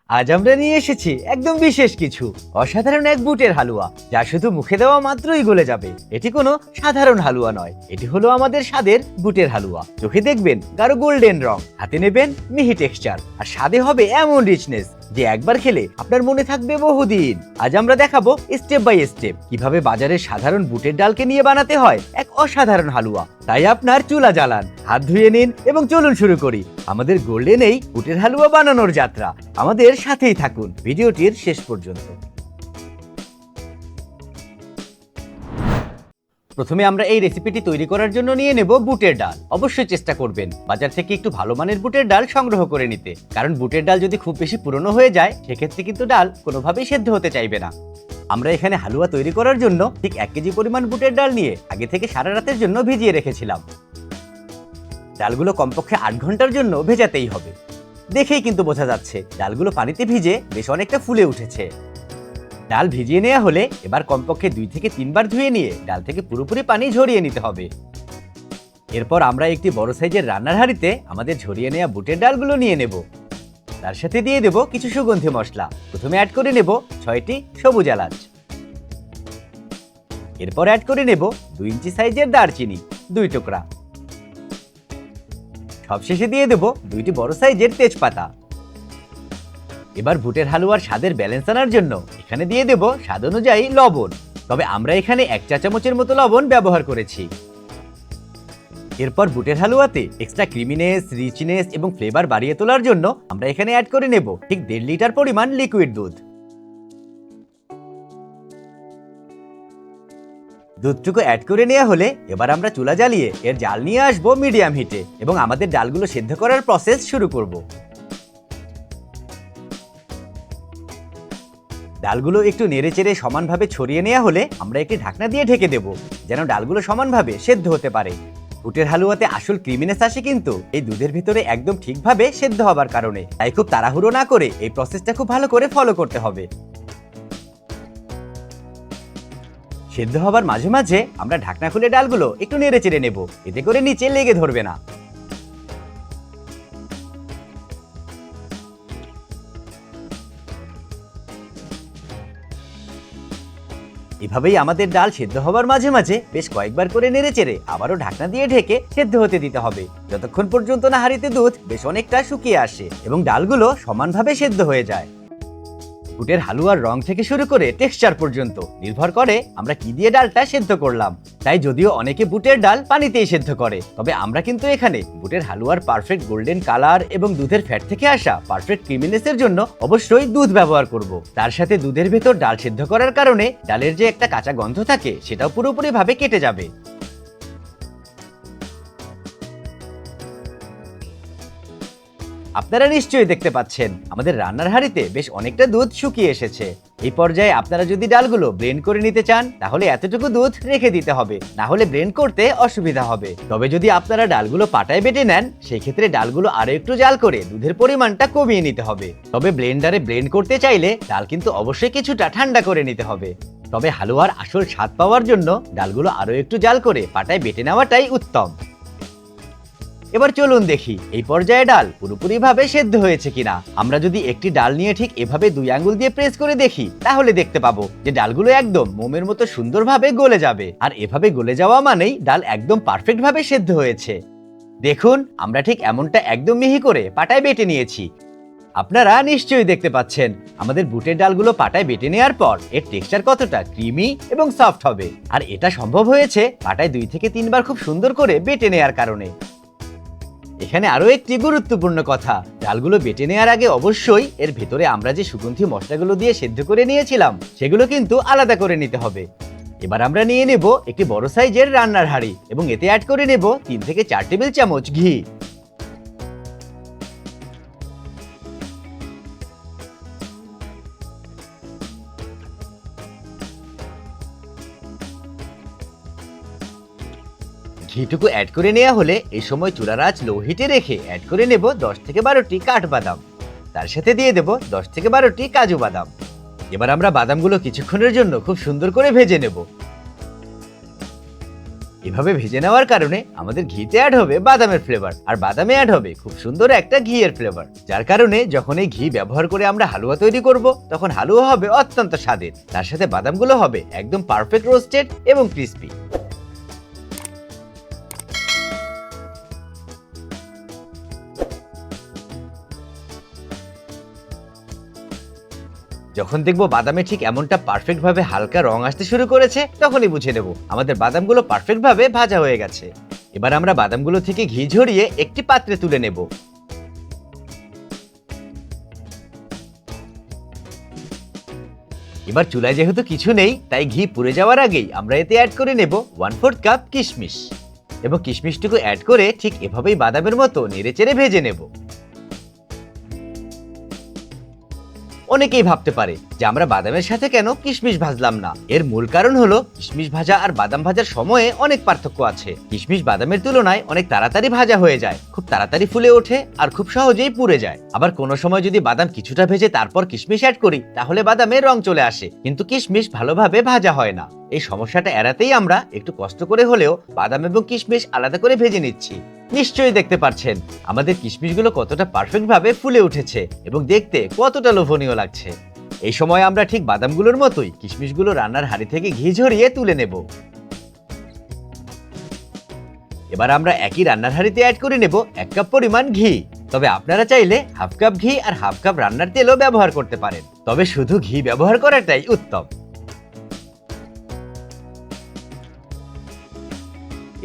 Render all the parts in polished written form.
আজ আমরা নিয়ে এসেছি একদম বিশেষ কিছু, অসাধারণ এক বুটের হালুয়া, যা শুধু মুখে দেওয়া মাত্রই গলে যাবে। এটি কোনো সাধারণ হালুয়া নয়, এটি হলো আমাদের স্বাদের বুটের হালুয়া। চোখে দেখবেন গাঢ় গোল্ডেন রং, হাতে নেবেন মিহি টেক্সচার, আর স্বাদে হবে এমন রিচনেস যে একবার খেলে আপনার মনে থাকবে বহুদিন। আজ আমরা দেখাবো স্টেপ বাই স্টেপ কিভাবে বাজারের সাধারণ বুটের ডালকে নিয়ে বানাতে হয় এক অসাধারণ হালুয়া। তাই আপনার চুলা জ্বালান, হাত ধুয়ে নিন এবং চলুন শুরু করি আমাদের গোল্ডেন এই বুটের হালুয়া বানানোর যাত্রা। আমাদের সাথেই থাকুন ভিডিওটির শেষ পর্যন্ত। প্রথমে আমরা এই রেসিপিটি তৈরি করার জন্য নিয়ে নেব বুটের ডাল। অবশ্যই চেষ্টা করবেন বাজার থেকে একটু ভালো মানের বুটের ডাল সংগ্রহ করে নিতে, কারণ বুটের ডাল যদি খুব বেশি পুরনো হয়ে যায় সেক্ষেত্রে কিন্তু ডাল কোনোভাবেই সেদ্ধ হতে চাইবে না। আমরা এখানে হালুয়া তৈরি করার জন্য ঠিক 1 কেজি পরিমাণ বুটের ডাল নিয়ে আগে থেকে সারা রাতের জন্য ভিজিয়ে রেখেছিলাম। ডালগুলো কমপক্ষে 8 ঘন্টার জন্য ভেজাতেই হবে। দেখেই কিন্তু বোঝা যাচ্ছে ডালগুলো পানিতে ভিজে বেশ অনেকটা ফুলে উঠেছে। ডাল ভিজিয়ে নেওয়া হলে এবার কমপক্ষে 2 থেকে 3 বার ধুয়ে নিয়ে ডাল থেকে পুরোপুরি পানি ঝরিয়ে নিতে হবে। এরপর আমরা একটি বড় সাইজের রান্নার হাঁড়িতে আমাদের ঝরিয়ে নেওয়া বুটের ডালগুলো নিয়ে নেব। তার সাথে দিয়ে দেব কিছু সুগন্ধি মশলা। প্রথমে অ্যাড করে নেব 6টি সবুজ এলাচ। এরপর অ্যাড করে নেব 2 ইঞ্চি সাইজের দারচিনি 2 টুকরা। সবশেষে দিয়ে দেব 2টি বড় সাইজের তেজপাতা। এবার বুটের হালুয়ার স্বাদের ব্যালেন্স আনার জন্য এখানে দিয়ে দেব স্বাদ অনুযায়ী লবণ, তবে আমরা এখানে 1 চা চামচের মতো লবণ ব্যবহার করেছি। এরপর বুটের হালুয়াতে এক্সট্রা ক্রিমিনেস, রিচনেস এবং ফ্লেভার বাড়িয়ে তোলার জন্য আমরা এখানে অ্যাড করে নেব ঠিক 1.5 লিটার পরিমাণ লিকুইড দুধ। দুধটুকু অ্যাড করে নেওয়া হলে এবার আমরা চুলা জ্বালিয়ে এর জাল নিয়ে আসবো মিডিয়াম হিটে এবং আমাদের ডালগুলো সেদ্ধ করার প্রসেস শুরু করব। ডালগুলো একটু নেড়েচেড়ে সমানভাবে ছড়িয়ে নেওয়া হলে আমরা একটি ঢাকনা দিয়ে ঢেকে দেব, যেন ডালগুলো সমানভাবে সেদ্ধ হতে পারে। বুটের হালুয়াতে আসল ক্রিমিনেস আসে কিন্তু এই দুধের ভিতরে একদম ঠিকভাবে সেদ্ধ হবার কারণে। তাই খুব তাড়াহুড়ো না করে এই প্রসেসটা খুব ভালো করে ফলো করতে হবে। সেদ্ধ হবার মাঝে মাঝে আমরা ঢাকনা খুলে ডালগুলো একটু নেড়েচেড়ে নেব, এতে করে নিচে লেগে ধরবে না। এভাবেই আমাদের ডাল সেদ্ধ হবার মাঝে মাঝে বেশ কয়েকবার করে নেড়েচেড়ে আবারও ঢাকনা দিয়ে ঢেকে সেদ্ধ হতে দিতে হবে, যতক্ষণ পর্যন্ত না হাঁড়িতে দুধ বেশ অনেকটা শুকিয়ে আসে এবং ডালগুলো সমানভাবে সেদ্ধ হয়ে যায়। বুটের হালুয়ার রং থেকে শুরু করে টেক্সচার পর্যন্ত নির্ভর করে আমরা কি দিয়ে ডালটা সেদ্ধ করলাম। তাই যদিও অনেকে বুটের ডাল পানিতেই সেদ্ধ করে, তবে আমরা কিন্তু এখানে বুটের হালুয়ার পারফেক্ট গোল্ডেন কালার এবং দুধের ফ্যাট থেকে আসা পারফেক্ট ক্রিমিনেসের জন্য অবশ্যই দুধ ব্যবহার করব। তার সাথে দুধের ভেতর ডাল সেদ্ধ করার কারণে ডালের যে একটা কাঁচা গন্ধ থাকে সেটাও পুরোপুরি ভাবে কেটে যাবে। আপনারা নিশ্চয়ই দেখতে পাচ্ছেন আমাদের রান্নার হাঁড়িতে বেশ অনেকটা দুধ শুকিয়ে এসেছে। এই পর্যায়ে আপনারা যদি ডালগুলো ব্লেন্ড করে নিতে চান তাহলে এতটুকু দুধ রেখে দিতে হবে, না হলে ব্লেন্ড করতে অসুবিধা হবে। তবে যদি আপনারা ডালগুলো পাটায় বেটে নেন সেই ক্ষেত্রে ডালগুলো আরো একটু জাল করে দুধের পরিমাণটা কমিয়ে নিতে হবে। তবে ব্লেন্ডারে ব্লেন্ড করতে চাইলে ডাল কিন্তু অবশ্যই কিছুটা ঠান্ডা করে নিতে হবে। তবে হালুয়ার আসল স্বাদ পাওয়ার জন্য ডালগুলো আরো একটু জাল করে পাটায় বেটে নেওয়াটাই উত্তম। এবার চলুন দেখি এই পর্যায়ে ডাল পুরোপুরি ভাবে সেদ্ধ হয়েছে কিনা। আমরা যদি একটি ডাল নিয়ে ঠিক এভাবে 2 আঙ্গুল দিয়ে প্রেস করে দেখি তাহলে দেখতে পাবো যে ডালগুলো একদম মোমের মতো সুন্দরভাবে গলে যাবে। আর এভাবে গলে যাওয়া মানেই ডাল একদম পারফেক্ট ভাবে সেদ্ধ হয়েছে। দেখুন আমরা ঠিক এমনটা একদম মিহি করে পাটায় বেটে নিয়েছি। আপনারা নিশ্চয়ই দেখতে পাচ্ছেন আমাদের বুটের ডালগুলো পাটায় বেটে নেওয়ার পর এর টেক্সচার কতটা ক্রিমি এবং সফট হবে। আর এটা সম্ভব হয়েছে পাটায় 2 থেকে 3 বার খুব সুন্দর করে বেটে নেওয়ার কারণে। এখানে আরো একটি গুরুত্বপূর্ণ কথা, ডালগুলো বেটে নেওয়ার আগে অবশ্যই এর ভেতরে আমরা যে সুগন্ধি মশলাগুলো দিয়ে সেদ্ধ করে নিয়েছিলাম সেগুলো কিন্তু আলাদা করে নিতে হবে। এবার আমরা নিয়ে নেব একটি বড় সাইজের রান্নার হাঁড়ি এবং এতে অ্যাড করে নেব 3 থেকে 4 টেবিল চামচ ঘি। ঘিটুকু অ্যাড করে নেওয়া হলে এই সময় চুলার আঁচ লো হিটে রেখে অ্যাড করে নেব 10 থেকে 12টি কাঠবাদাম। তার সাথে দিয়ে দেব 10 থেকে 12টি কাজু বাদাম। এবার আমরা বাদামগুলো কিছুক্ষণের জন্য খুব সুন্দর করে ভেজে নেব। এভাবে ভেজে নেওয়ার কারণে আমাদের ঘিতে অ্যাড হবে বাদামের ফ্লেভার, আর বাদামে অ্যাড হবে খুব সুন্দর একটা ঘিয়ের ফ্লেভার, যার কারণে যখন এই ঘি ব্যবহার করে আমরা হালুয়া তৈরি করব তখন হালুয়া হবে অত্যন্ত স্বাদের। তার সাথে বাদামগুলো হবে একদম পারফেক্ট রোস্টেড এবং ক্রিস্পি। যখন দেখবো বাদামে ঠিক এমনটা পারফেক্ট ভাবে হালকা রং আসতে শুরু করেছে, তখনই বুঝে নেব আমাদের বাদামগুলো পারফেক্ট ভাবে ভাজা হয়ে গেছে। এবার আমরা বাদামগুলো থেকে ঘি ঝরিয়ে একটি পাত্রে তুলে নেব। এবার চুলায় যেহেতু কিছু নেই, তাই ঘি পুড়ে যাওয়ার আগেই আমরা এতে অ্যাড করে নেব 1/4 কাপ কিশমিশ, এবং কিশমিশটুকু অ্যাড করে ঠিক এভাবেই বাদামের মতো নেড়েচেড়ে ভেজে নেব। অনেকেই ভাবতে পারে যে আমরা বাদামের সাথে কেন কিশমিশ ভাজলাম না। এর মূল কারণ হলো কিশমিশ ভাজা আর বাদাম ভাজার সময়ে অনেক পার্থক্য আছে। কিশমিশ বাদামের তুলনায় অনেক তাড়াতাড়ি ভাজা হয়ে যায়, খুব তাড়াতাড়ি ফুলে ওঠে আর খুব সহজেই পুড়ে যায়। আবার কোনো সময় যদি বাদাম কিছুটা ভেজে তারপর কিশমিশ অ্যাড করি, তাহলে বাদামের রং চলে আসে, কিন্তু কিশমিশ ভালোভাবে ভাজা হয় না। এই সমস্যাটা এড়াতেই আমরা একটু কষ্ট করে হলেও বাদাম এবং কিশমিশ আলাদা করে ভেজে নিচ্ছি। নিশ্চয়ই দেখতে পাচ্ছেন আমাদের কিশমিশগুলো কতটা পারফেক্ট ভাবে ফুলে উঠেছে এবং দেখতে কতটা লোভনীয় লাগছে। এই সময় আমরা ঠিক বাদামগুলোর মতোই কিশমিশগুলো রান্নার হাঁড়ি থেকে ঘি ঝরিয়ে তুলে নেব। এবার আমরা একই রান্নার হাঁড়িতে অ্যাড করে নেব 1 কাপ পরিমাণ ঘি। তবে আপনারা চাইলে হাফ কাপ ঘি আর হাফ কাপ রান্নার তেলও ব্যবহার করতে পারেন, তবে শুধু ঘি ব্যবহার করাটাই উত্তম।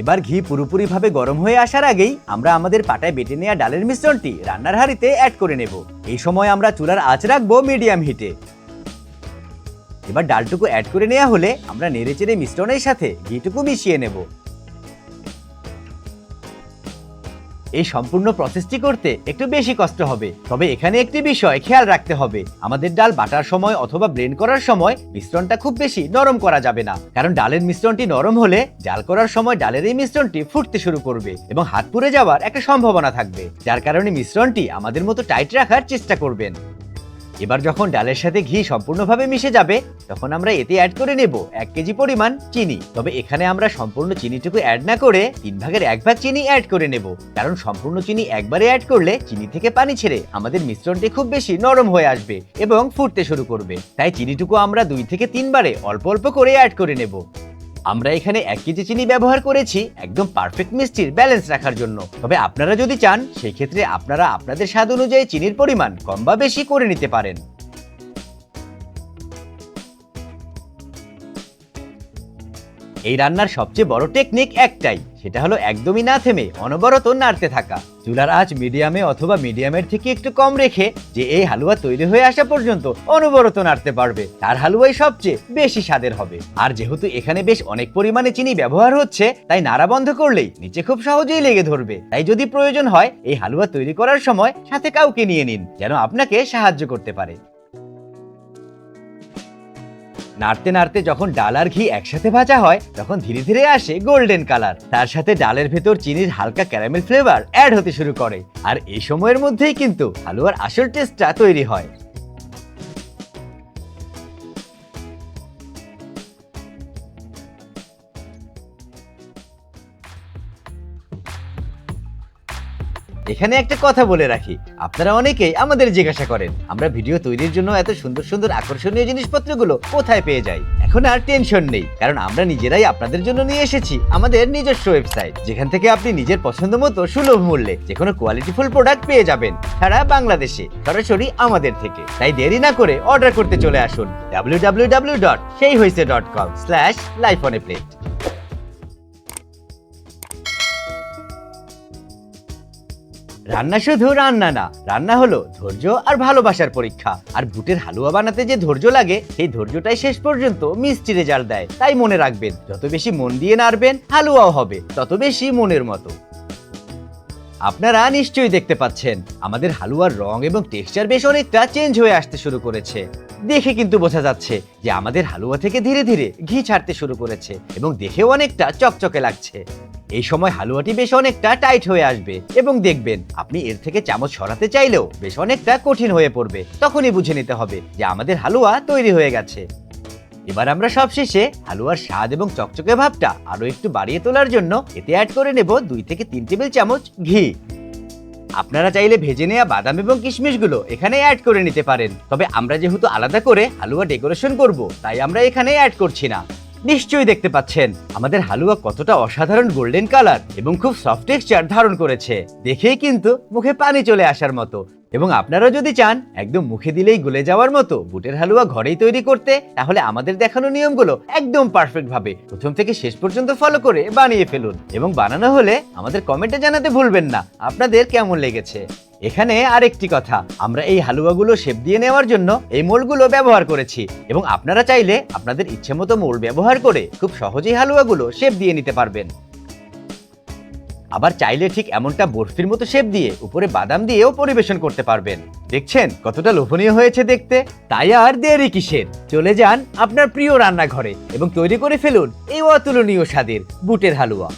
এবার ঘি পুরোপুরি ভাবে গরম হয়ে আসার আগেই আমরা আমাদের পাটায় বেটে নেওয়া ডালের মিশ্রণটি রান্নার হাঁড়িতে অ্যাড করে নেব। এই সময় আমরা চুলার আঁচ রাখবো মিডিয়াম হিটে। এবার ডালটুকু অ্যাড করে নেওয়া হলে আমরা নেড়েচেড়ে মিশ্রণের সাথে ঘিটুকু মিশিয়ে নেব। এই সম্পূর্ণ প্রসেসটি করতে একটু বেশি কষ্ট হবে, তবে এখানে একটি বিষয় খেয়াল রাখতে হবে, আমাদের ডাল বাটার সময় অথবা ব্লেন্ড করার সময় মিশ্রণটা খুব বেশি নরম করা যাবে না, কারণ ডালের মিশ্রণটি নরম হলে জাল করার সময় ডালের এই মিশ্রণটি ফুটতে শুরু করবে এবং হাত পুড়ে যাওয়ার একটা সম্ভাবনা থাকবে, যার কারণে মিশ্রণটি আমাদের মতো টাইট রাখার চেষ্টা করবেন। এবার যখন ডালের সাথে ঘি সম্পূর্ণভাবে মিশে যাবে, তখন আমরা এতে অ্যাড করে নেব 1 কেজি পরিমাণ চিনি। তবে এখানে আমরা সম্পূর্ণ চিনিটুকু অ্যাড না করে 3/1 ভাগ চিনি অ্যাড করে নেব, কারণ সম্পূর্ণ চিনি একবারে অ্যাড করলে চিনি থেকে পানি ছেড়ে আমাদের মিশ্রণটি খুব বেশি নরম হয়ে আসবে এবং ফুটতে শুরু করবে। তাই চিনিটুকু আমরা 2 থেকে 3 বারে অল্প অল্প করে অ্যাড করে নেব। আমরা এখানে 1 কেজি চিনি ব্যবহার করেছি একদম পারফেক্ট মিষ্টির ব্যালেন্স রাখার জন্য। তবে আপনারা যদি চান, সেই ক্ষেত্রে আপনারা আপনাদের স্বাদ অনুযায়ী চিনির পরিমাণ কম বা বেশি করে নিতে পারেন। এই রান্নার সবচেয়ে বড় টেকনিক একটাই, সেটা হলো একদমই না থেমে অনবরত নাড়তে থাকা। চুলার আঁচ মিডিয়ামে অথবা মিডিয়ামের থেকে একটু কম রেখে যে এই হালুয়া তৈরি হয়ে আসা পর্যন্ত অনবরত নাড়তে পারবে, তার হালুয়াই সবচেয়ে বেশি স্বাদের হবে। আর যেহেতু এখানে বেশ অনেক পরিমাণে চিনি ব্যবহার হচ্ছে, তাই নাড়া বন্ধ করলেই নিচে খুব সহজেই লেগে ধরবে। তাই যদি প্রয়োজন হয়, এই হালুয়া তৈরি করার সময় সাথে কাউকে নিয়ে নিন, যেন আপনাকে সাহায্য করতে পারে। নাড়তে নাড়তে যখন ডাল আর ঘি একসাথে ভাজা হয়, তখন ধীরে ধীরে আসে গোল্ডেন কালার, তার সাথে ডালের ভেতর চিনির হালকা ক্যারামেল ফ্লেভার অ্যাড হতে শুরু করে। আর এই সময়ের মধ্যেই কিন্তু হালুয়ার আসল টেস্টটা তৈরি হয়। এখানে একটা কথা বলে রাখি, আপনারা অনেকেই আমাদের জিজ্ঞাসা করেন আমরা ভিডিও তৈরির জন্য এত সুন্দর সুন্দর আকর্ষণীয় জিনিসপত্রগুলো কোথায় পেয়ে যাই। এখন আর টেনশন নেই, কারণ আমরা নিজেরাই আপনাদের জন্য নিয়ে এসেছি আমাদের নিজস্ব ওয়েবসাইট, যেখান থেকে আপনি নিজের পছন্দ মতো সুলভ মূল্যে যে কোনো কোয়ালিটিফুল প্রোডাক্ট পেয়ে যাবেন সারা বাংলাদেশে, সরাসরি আমাদের থেকে। তাই দেরি না করে অর্ডার করতে চলে আসুন www.seihoise.com/lifeonaplate। রান্না শুধু রান্না না, রান্না হলো ধৈর্য আর ভালোবাসার পরীক্ষা। আর বুটের হালুয়া বানাতে যে ধৈর্য লাগে, সেই ধৈর্যটাই শেষ পর্যন্ত মিষ্টি রেজাল্ট দেয়। তাই মনে রাখবেন, যত বেশি মন দিয়ে নাড়বেন, হালুয়াও হবে তত বেশি মনের মতো। আপনারা নিশ্চয়ই দেখতে পাচ্ছেন আমাদের হালুয়ার রং এবং টেক্সচার বেশ অনেকটা চেঞ্জ হয়ে আসতে শুরু করেছে। দেখে কিন্তু বোঝা যাচ্ছে যে আমাদের হালুয়া থেকে ধীরে ধীরে ঘি ছাড়তে শুরু করেছে এবং দেখেও অনেকটা চকচকে লাগছে। এই সময় হালুয়াটি বেশ অনেকটা টাইট হয়ে আসবে এবং দেখবেন আপনি এর থেকে চামচ সরাতে চাইলেও বেশ অনেকটা কঠিন হয়ে পড়বে। তখনই বুঝে নিতে হবে যে আমাদের হালুয়া তৈরি হয়ে গেছে। এবার আমরা সবশেষে হালুয়ার স্বাদ এবং চকচকে ভাবটা আরো একটু বাড়িয়ে তোলার জন্য এতে অ্যাড করে নেব 2 থেকে 3 টেবিল চামচ ঘি। আপনারা চাইলে ভেজে নেওয়া বাদাম এবং কিশমিশগুলো এখানে অ্যাড করে নিতে পারেন, তবে আমরা যেহেতু আলাদা করে হালুয়া ডেকোরেশন করব তাই আমরা এখানে অ্যাড করছি না। নিশ্চয়ই দেখতে পাচ্ছেন আমাদের হালুয়া কতটা অসাধারণ গোল্ডেন কালার এবং খুব সফট টেক্সচার ধারণ করেছে, দেখেই কিন্তু মুখে পানি চলে আসার মতো। এবং আপনারা যদি চান একদম মুখে দিলেই গলে যাওয়ার মতো বুটের হালুয়া ঘরেই তৈরি করতে, তাহলে আমাদের দেখানো নিয়মগুলো একদম পারফেক্ট ভাবে প্রথম থেকে শেষ পর্যন্ত ফলো করে বানিয়ে ফেলুন, এবং বানানো হলে আমাদের কমেন্টে জানাতে ভুলবেন না আপনাদের কেমন লেগেছে। এখানে আরেকটি কথা, আমরা এই হালুয়াগুলো শেপ দিয়ে নেওয়ার জন্য এই মোল্ডগুলো ব্যবহার করেছি, এবং আপনারা চাইলে আপনাদের ইচ্ছে মতো মোল্ড ব্যবহার করে খুব সহজেই হালুয়াগুলো শেপ দিয়ে নিতে পারবেন। আবার চাইলে ঠিক এমনটা বরফির মতো শেপ দিয়ে উপরে বাদাম দিয়েও পরিবেশন করতে পারবেন। দেখছেন কতটা লোভনীয় হয়েছে দেখতে? তাই আর দেরি কিসের, চলে যান আপনার প্রিয় রান্নাঘরে এবং তৈরি করে ফেলুন এই অতুলনীয় স্বাদের বুটের হালুয়া।